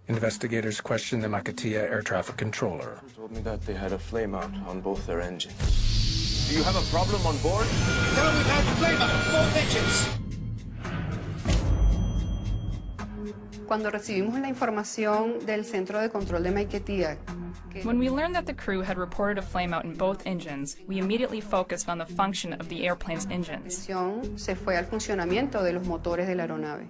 Investigators questioned the Makatia air traffic controller. Told me that they had a flame out on both their engines. Do you have a problem on board? Tell them we've had flame out on both engines. Cuando recibimos la información del Centro de Control de Maiquetía, when we learned that the crew had reported a flameout in both engines, we immediately focused on the function of the airplane's engines. se fue al funcionamiento de los motores de la aeronave.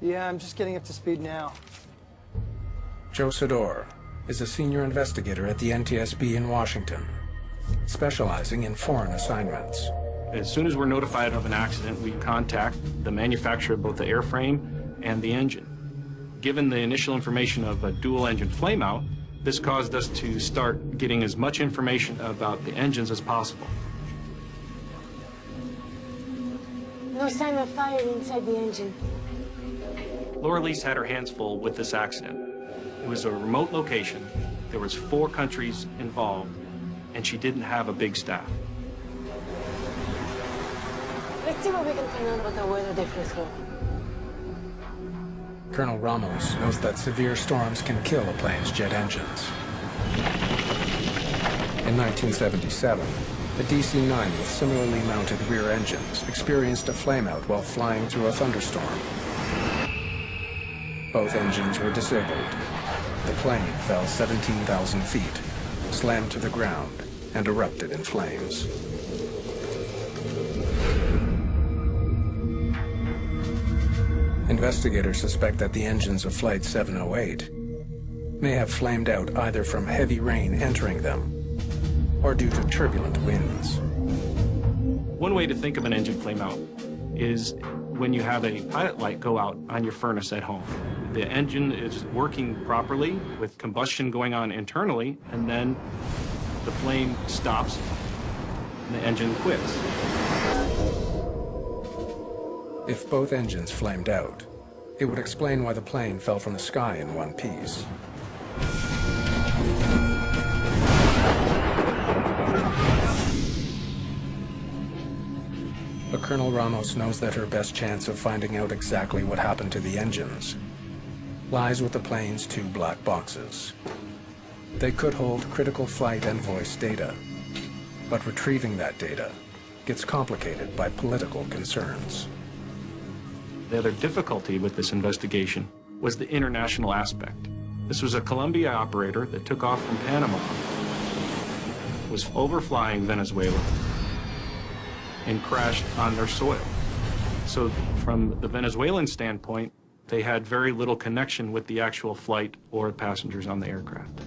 Yeah, I'm just getting up to speed now. Joe Sador is a senior investigator at the NTSB in Washington, specializing in foreign assignments. As soon as we're notified of an accident, we contact the manufacturer of both the airframe and the engine. Given the initial information of a dual-engine flameout, this caused us to start getting as much information about the engines as possible. No sign of fire inside the engine. Laura Lease had her hands full with this accident. It was a remote location, there was 4 countries involved, and she didn't have a big staff. Let's see what we can find out about the weather difference here. Colonel Ramos knows that severe storms can kill a plane's jet engines. In 1977, a DC-9 with similarly mounted rear engines experienced a flameout while flying through a thunderstorm. Both engines were disabled. The plane fell 17,000 feet, slammed to the ground, and erupted in flames. Investigators suspect that the engines of Flight 708 may have flamed out either from heavy rain entering them or due to turbulent winds. One way to think of an engine flameout is when you have a pilot light go out on your furnace at home. The engine is working properly with combustion going on internally, and then the flame stops and the engine quits. If both engines flamed out, it would explain why the plane fell from the sky in one piece. But Colonel Ramos knows that her best chance of finding out exactly what happened to the engines lies with the plane's 2 black boxes. They could hold critical flight and voice data, but retrieving that data gets complicated by political concerns. The other difficulty with this investigation was the international aspect. This was a Colombia operator that took off from Panama, was overflying Venezuela, and crashed on their soil. So from the Venezuelan standpoint, they had very little connection with the actual flight or passengers on the aircraft.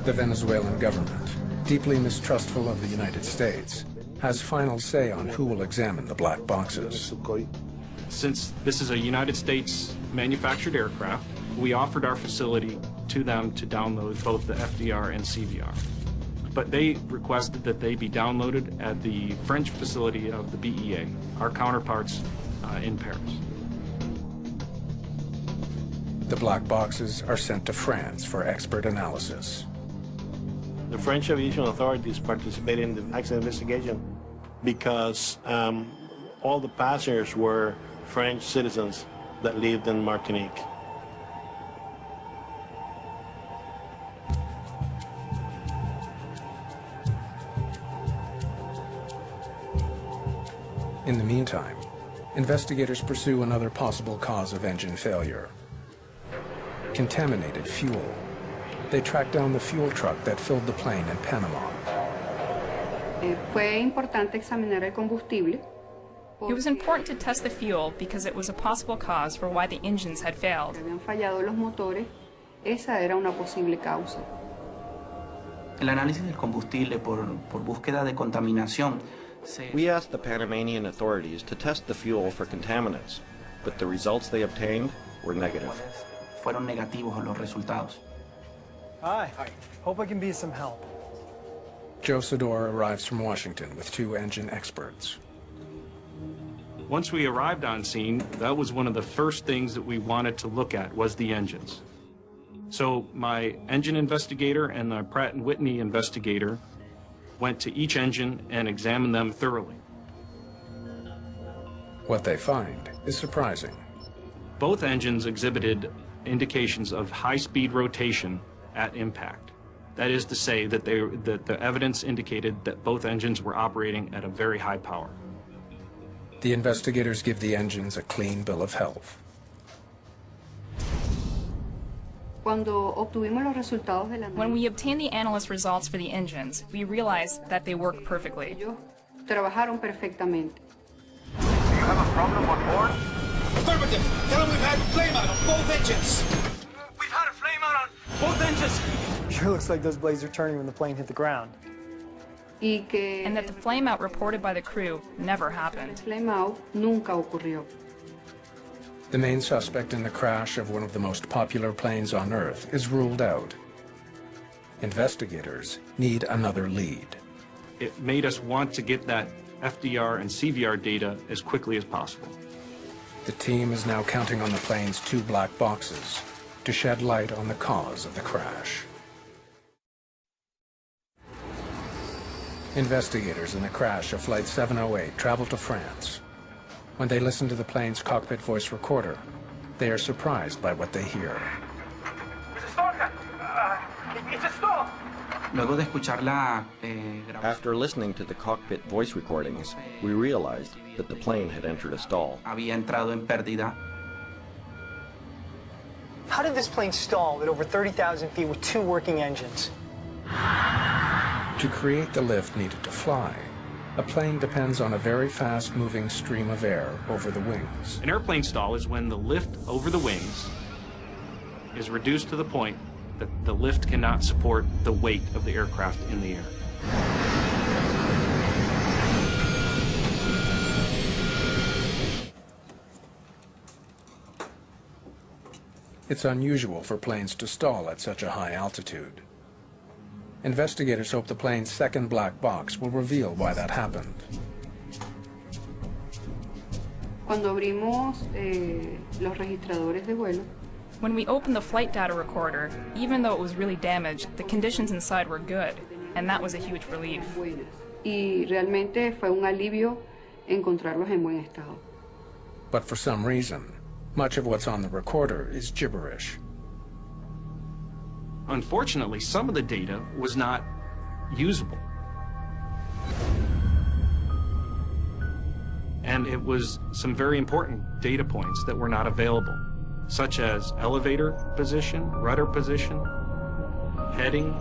The Venezuelan government, deeply mistrustful of the United States, has final say on who will examine the black boxes. Since this is a United States manufactured aircraft, we offered our facility to them to download both the FDR and CVR. But they requested that they be downloaded at the French facility of the BEA, our counterparts in Paris. The black boxes are sent to France for expert analysis. The French aviation authorities participated in the accident investigation because all the passengers were French citizens that lived in Martinique. In the meantime, investigators pursue another possible cause of engine failure: contaminated fuel. They track down the fuel truck that filled the plane in Panama. Fue importante examinar el combustible. It was important to test the fuel because it was a possible cause for why the engines had failed. Habían fallado los motores. Esa era una posible causa. El análisis del combustible por búsqueda de contaminación. We asked the Panamanian authorities to test the fuel for contaminants, but the results they obtained were negative. Fueron negativos los resultados. Hi. Hope I can be some help. Joe Sador arrives from Washington with 2 engine experts. Once we arrived on scene, that was one of the first things that we wanted to look at was the engines. So my engine investigator and the Pratt & Whitney investigator went to each engine and examined them thoroughly. What they find is surprising. Both engines exhibited indications of high-speed rotation at impact. That is to say that the evidence indicated that both engines were operating at a very high power. The investigators give the engines a clean bill of health. Cuando obtuvimos los resultados del When we obtained the analyst results for the engines, we realized that they worked perfectly. trabajaron perfectamente. Do you have a problem on board? Affirmative. Tell them we've had flameout on both engines. We've had a flameout on both engines. Sure looks like those blades are turning when the plane hit the ground. And that the flameout reported by the crew never happened. Flameout nunca ocurrió. The main suspect in the crash of one of the most popular planes on Earth is ruled out. Investigators need another lead. It made us want to get that FDR and CVR data as quickly as possible. The team is now counting on the plane's 2 black boxes to shed light on the cause of the crash. Investigators in the crash of Flight 708 travel to France. When they listen to the plane's cockpit voice recorder, they are surprised by what they hear. It's a stall. Luego de escucharla, After listening to the cockpit voice recordings, we realized that the plane had entered a stall. había entrado en pérdida. How did this plane stall at over 30,000 feet with 2 working engines? To create the lift needed to fly, a plane depends on a very fast-moving stream of air over the wings. An airplane stall is when the lift over the wings is reduced to the point that the lift cannot support the weight of the aircraft in the air. It's unusual for planes to stall at such a high altitude. Investigators hope the plane's second black box will reveal why that happened. Cuando abrimos los registradores de vuelo, When we opened the flight data recorder, even though it was really damaged, the conditions inside were good, and that was a huge relief. buenas. Y realmente fue un alivio encontrarlos en buen estado. But for some reason, much of what's on the recorder is gibberish. Unfortunately, some of the data was not usable. And it was some very important data points that were not available, such as elevator position, rudder position, heading,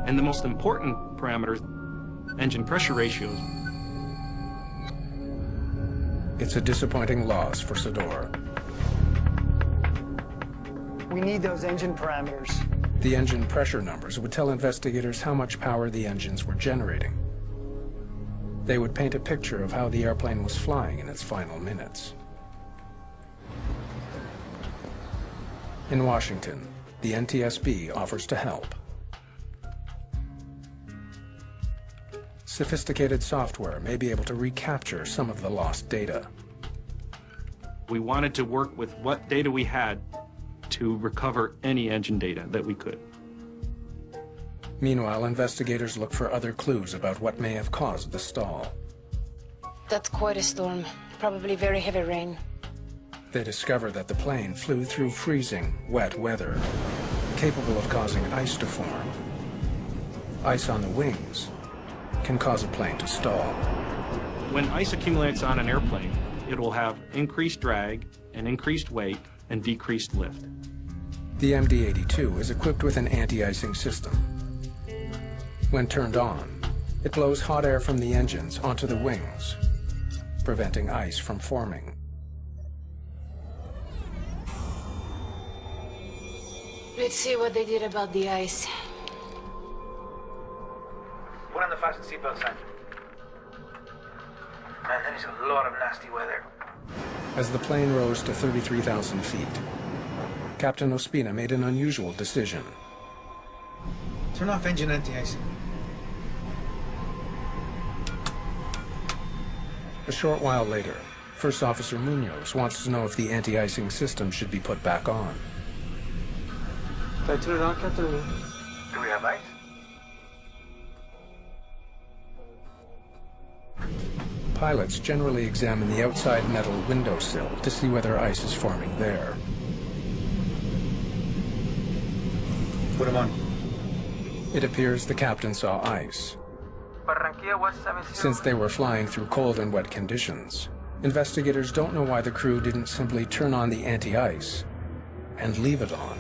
and the most important parameter, engine pressure ratios. It's a disappointing loss for Sador. We need those engine parameters. The engine pressure numbers would tell investigators how much power the engines were generating. They would paint a picture of how the airplane was flying in its final minutes. In Washington, the NTSB offers to help. Sophisticated software may be able to recapture some of the lost data. We wanted to work with what data we had to recover any engine data that we could. Meanwhile, investigators look for other clues about what may have caused the stall. That's quite a storm. Probably very heavy rain. They discover that the plane flew through freezing, wet weather, capable of causing ice to form. Ice on the wings can cause a plane to stall. When ice accumulates on an airplane, it will have increased drag and increased weight and decreased lift. The MD-82 is equipped with an anti-icing system. When turned on, it blows hot air from the engines onto the wings, preventing ice from forming. Let's see what they did about the ice. Put on the fasten seatbelt sign. Man, that is a lot of nasty weather. As the plane rose to 33,000 feet, Captain Ospina made an unusual decision. Turn off engine anti-icing. A short while later, First Officer Munoz wants to know if the anti-icing system should be put back on. Did I turn it on, Captain? Do we have ice? Pilots generally examine the outside metal windowsill to see whether ice is forming there. Put him on. It appears the captain saw ice. Since they were flying through cold and wet conditions, investigators don't know why the crew didn't simply turn on the anti-ice and leave it on.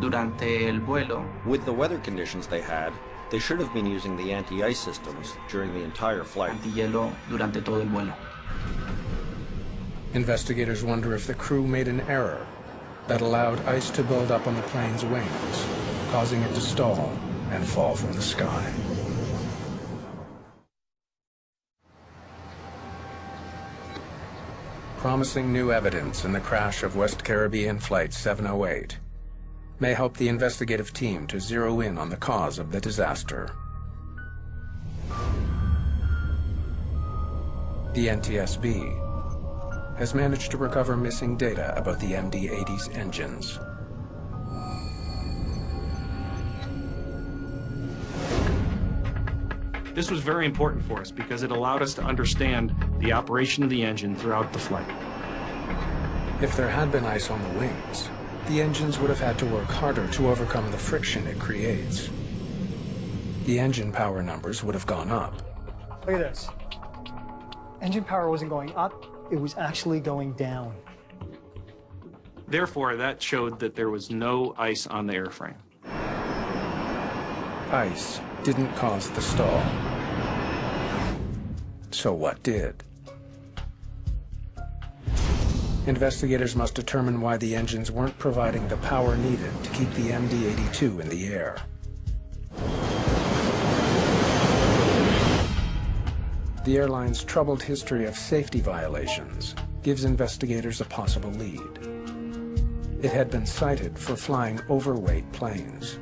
Durante el vuelo, With the weather conditions they had, they should have been using the anti-ice systems during the entire flight. antihielo durante todo el vuelo. Investigators wonder if the crew made an error that allowed ice to build up on the plane's wings, causing it to stall and fall from the sky. Promising new evidence in the crash of West Caribbean Flight 708 may help the investigative team to zero in on the cause of the disaster. The NTSB has managed to recover missing data about the MD-80's engines. This was very important for us because it allowed us to understand the operation of the engine throughout the flight. If there had been ice on the wings, the engines would have had to work harder to overcome the friction it creates. The engine power numbers would have gone up. Look at this. Engine power wasn't going up, it was actually going down. Therefore, that showed that there was no ice on the airframe. Ice didn't cause the stall. So what did? Investigators must determine why the engines weren't providing the power needed to keep the MD-82 in the air. The airline's troubled history of safety violations gives investigators a possible lead. It had been cited for flying overweight planes.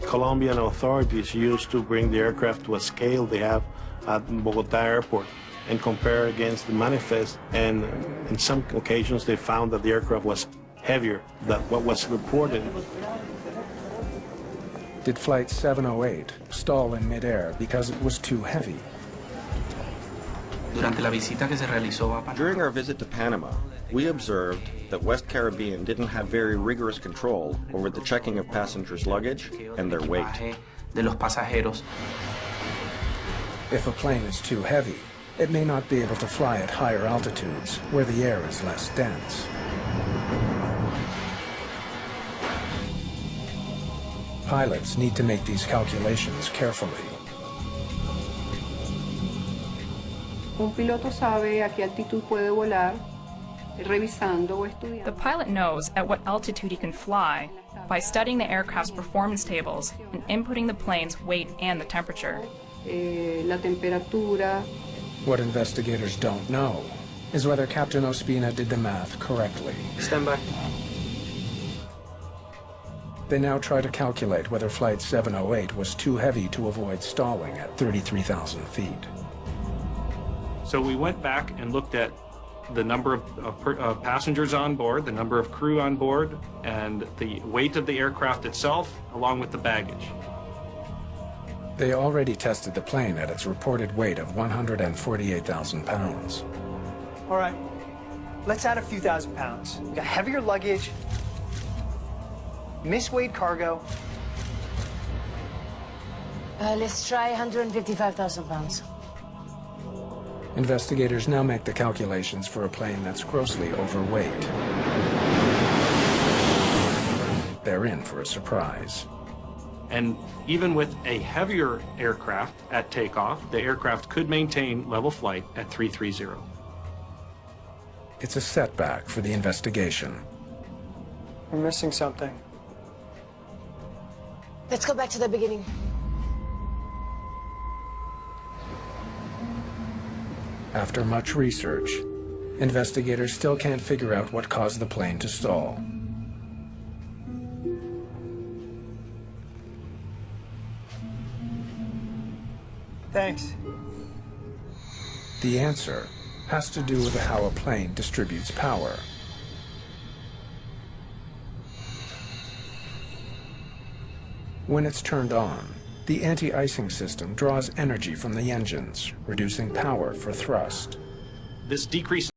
Colombian authorities used to bring the aircraft to a scale they have at Bogota Airport and compare against the manifest, and in some occasions they found that the aircraft was heavier than what was reported. Did Flight 708 stall in midair because it was too heavy? Durante la visita que se realizó a Panamá, During our visit to Panama, we observed that West Caribbean didn't have very rigorous control over the checking of passengers' luggage and their weight. de los pasajeros. If a plane is too heavy, it may not be able to fly at higher altitudes where the air is less dense. Pilots need to make these calculations carefully. Un piloto sabe a qué altitud puede volar, revisando o The estudiando pilot knows at what altitude he can fly by studying the aircraft's performance tables and inputting the plane's weight and the temperature. la temperatura. What investigators don't know is whether Captain Ospina did the math correctly. Stand by. They now try to calculate whether Flight 708 was too heavy to avoid stalling at 33,000 feet. So we went back and looked at the number of passengers on board, the number of crew on board, and the weight of the aircraft itself, along with the baggage. They already tested the plane at its reported weight of 148,000 pounds. All right, let's add a few thousand pounds. We got heavier luggage, misweighed cargo. Let's try 155,000 pounds. Investigators now make the calculations for a plane that's grossly overweight. They're in for a surprise. And even with a heavier aircraft at takeoff, the aircraft could maintain level flight at 330. It's a setback for the investigation. We're missing something. Let's go back to the beginning. After much research, investigators still can't figure out what caused the plane to stall. Thanks. The answer has to do with how a plane distributes power. When it's turned on, The anti-icing system draws energy from the engines, reducing power for thrust. This decrease